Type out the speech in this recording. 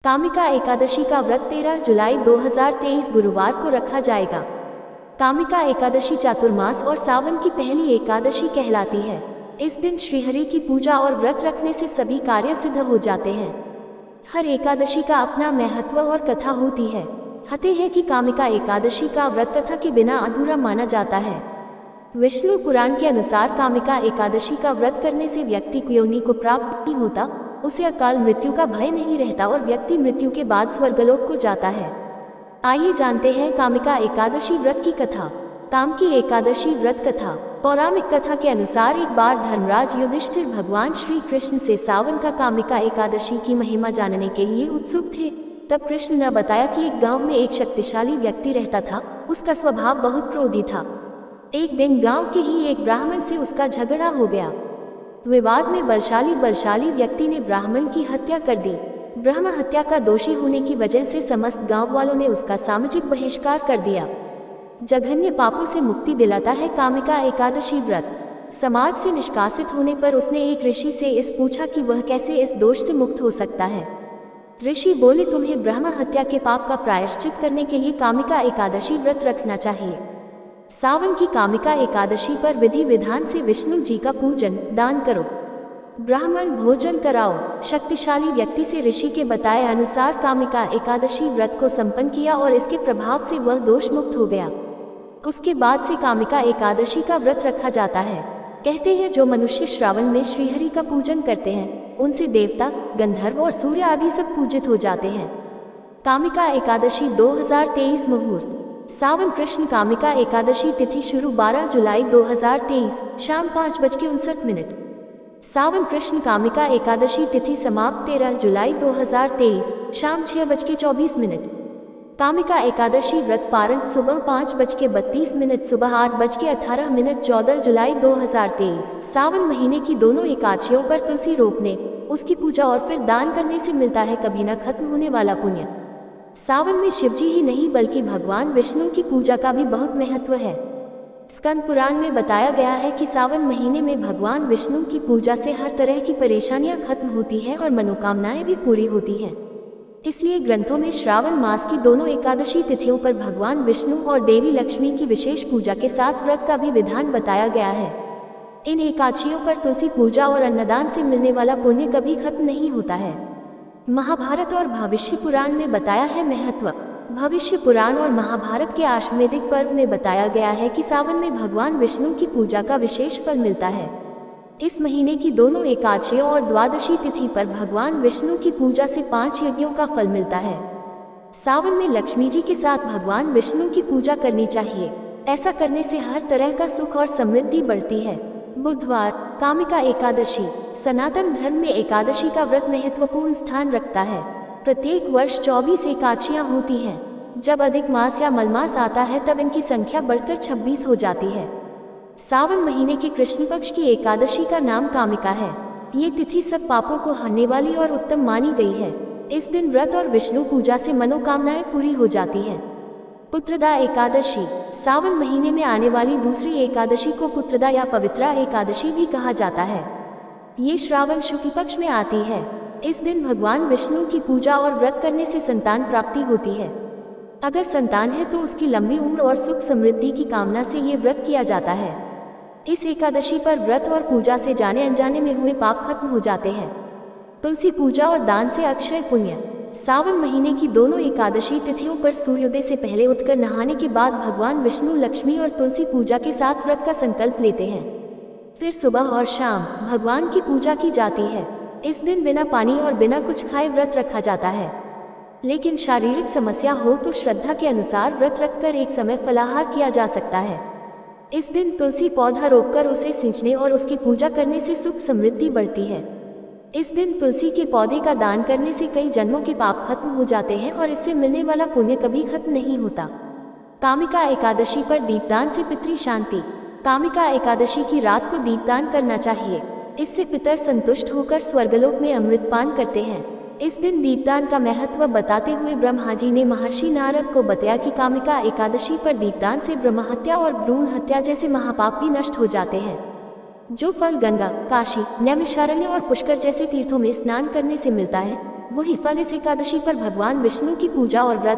कामिका एकादशी का व्रत 13 जुलाई 2023 गुरुवार को रखा जाएगा। कामिका एकादशी चातुर्मास और सावन की पहली एकादशी कहलाती है। इस दिन श्रीहरि की पूजा और व्रत रखने से सभी कार्य सिद्ध हो जाते हैं। हर एकादशी का अपना महत्व और कथा होती है। कहते हैं कि कामिका एकादशी का व्रत कथा के बिना अधूरा माना जाता है। विष्णु पुराण के अनुसार कामिका एकादशी का व्रत करने से व्यक्ति को योनि को प्राप्त नहीं होता, उसे अकाल मृत्यु का भय नहीं रहता और व्यक्ति मृत्यु के बाद स्वर्गलोक को जाता है। आइए जानते हैं कामिका एकादशी व्रत की कथा। काम की एकादशी व्रत कथा। पौराणिक कथा के अनुसार एक बार धर्मराज युधिष्ठिर भगवान श्री कृष्ण से सावन का कामिका एकादशी की महिमा जानने के लिए उत्सुक थे। तब कृष्ण ने बताया कि एक गांव में एक शक्तिशाली व्यक्ति रहता था। उसका स्वभाव बहुत क्रोधी था। एक दिन गांव के ही एक ब्राह्मण से उसका झगड़ा हो गया। विवाद में बलशाली व्यक्ति ने ब्राह्मण की हत्या कर दी। ब्रह्म हत्या का दोषी होने की वजह से समस्त गांव वालों ने उसका सामाजिक बहिष्कार कर दिया। जघन्य पापों से मुक्ति दिलाता है कामिका एकादशी व्रत। समाज से निष्कासित होने पर उसने एक ऋषि से इस पूछा कि वह कैसे इस दोष से मुक्त हो सकता है। ऋषि बोले, तुम्हें ब्रह्म हत्या के पाप का प्रायश्चित करने के लिए कामिका एकादशी व्रत रखना चाहिए। सावन की कामिका एकादशी पर विधि विधान से विष्णु जी का पूजन दान करो, ब्राह्मण भोजन कराओ। शक्तिशाली व्यक्ति से ऋषि के बताए अनुसार कामिका एकादशी व्रत को संपन्न किया और इसके प्रभाव से वह दोष मुक्त हो गया। उसके बाद से कामिका एकादशी का व्रत रखा जाता है। कहते हैं जो मनुष्य श्रावण में श्रीहरि का पूजन करते हैं उनसे देवता, गंधर्व और सूर्य आदि सब पूजित हो जाते हैं। कामिका एकादशी 2023 मुहूर्त। सावन कृष्ण कामिका एकादशी तिथि शुरू 12 जुलाई 2023 शाम 5:59। सावन कृष्ण कामिका एकादशी तिथि समाप्त 13 जुलाई 2023 शाम 6:24। कामिका एकादशी व्रत पारण सुबह 5:32, सुबह 8:18, 14 जुलाई 2023। सावन महीने की दोनों एकादशियों पर तुलसी रोपने, उसकी पूजा और फिर दान करने से मिलता है कभी न खत्म होने वाला पुण्य। सावन में शिवजी ही नहीं बल्कि भगवान विष्णु की पूजा का भी बहुत महत्व है। स्कंद पुराण में बताया गया है कि सावन महीने में भगवान विष्णु की पूजा से हर तरह की परेशानियां खत्म होती हैं और मनोकामनाएं भी पूरी होती हैं। इसलिए ग्रंथों में श्रावण मास की दोनों एकादशी तिथियों पर भगवान विष्णु और देवी लक्ष्मी की विशेष पूजा के साथ व्रत का भी विधान बताया गया है। इन एकादशियों पर तुलसी पूजा और अन्नदान से मिलने वाला पुण्य कभी खत्म नहीं होता है। महाभारत और भविष्य पुराण में बताया है महत्व। भविष्य पुराण और महाभारत के आश्वेधिक पर्व में बताया गया है कि सावन में भगवान विष्णु की पूजा का विशेष फल मिलता है। इस महीने की दोनों एकादशियों और द्वादशी तिथि पर भगवान विष्णु की पूजा से 5 यज्ञों का फल मिलता है। सावन में लक्ष्मी जी के साथ भगवान विष्णु की पूजा करनी चाहिए। ऐसा करने से हर तरह का सुख और समृद्धि बढ़ती है। बुधवार कामिका एकादशी। सनातन धर्म में एकादशी का व्रत महत्वपूर्ण स्थान रखता है। प्रत्येक वर्ष 24 एकादशियां होती हैं। जब अधिक मास या मलमास आता है तब इनकी संख्या बढ़कर 26 हो जाती है। सावन महीने के कृष्ण पक्ष की एकादशी का नाम कामिका है। ये तिथि सब पापों को हरने वाली और उत्तम मानी गई है। इस दिन व्रत और विष्णु पूजा से मनोकामनाएं पूरी हो जाती हैं। पुत्रदा एकादशी। सावन महीने में आने वाली दूसरी एकादशी को पुत्रदा या पवित्रा एकादशी भी कहा जाता है। ये श्रावण शुक्ल पक्ष में आती है। इस दिन भगवान विष्णु की पूजा और व्रत करने से संतान प्राप्ति होती है। अगर संतान है तो उसकी लंबी उम्र और सुख समृद्धि की कामना से ये व्रत किया जाता है। इस एकादशी पर व्रत और पूजा से जाने अनजाने में हुए पाप खत्म हो जाते हैं। तुलसी पूजा और दान से अक्षय पुण्य। सावन महीने की दोनों एकादशी तिथियों पर सूर्योदय से पहले उठकर नहाने के बाद भगवान विष्णु, लक्ष्मी और तुलसी पूजा के साथ व्रत का संकल्प लेते हैं। फिर सुबह और शाम भगवान की पूजा की जाती है। इस दिन बिना पानी और बिना कुछ खाए व्रत रखा जाता है। लेकिन शारीरिक समस्या हो तो श्रद्धा के अनुसार व्रत रखकर एक समय फलाहार किया जा सकता है। इस दिन तुलसी पौधा रोपकर उसे सींचने और उसकी पूजा करने से सुख समृद्धि बढ़ती है। इस दिन तुलसी के पौधे का दान करने से कई जन्मों के पाप खत्म हो जाते हैं और इससे मिलने वाला पुण्य कभी खत्म नहीं होता। कामिका एकादशी पर दीपदान से पितृ शांति। कामिका एकादशी की रात को दीपदान करना चाहिए। इससे पितर संतुष्ट होकर स्वर्गलोक में अमृत पान करते हैं। इस दिन दीपदान का महत्व बताते हुए ब्रह्मा जी ने महर्षि नारद को बताया कि कामिका एकादशी पर दीपदान से ब्रह्महत्या और भ्रूण हत्या जैसे महापाप भी नष्ट हो जाते हैं। जो फल गंगा, काशी, नैमिषारण्य और पुष्कर जैसे तीर्थों में स्नान करने से मिलता है वही फल इस एकादशी पर भगवान विष्णु की पूजा और व्रत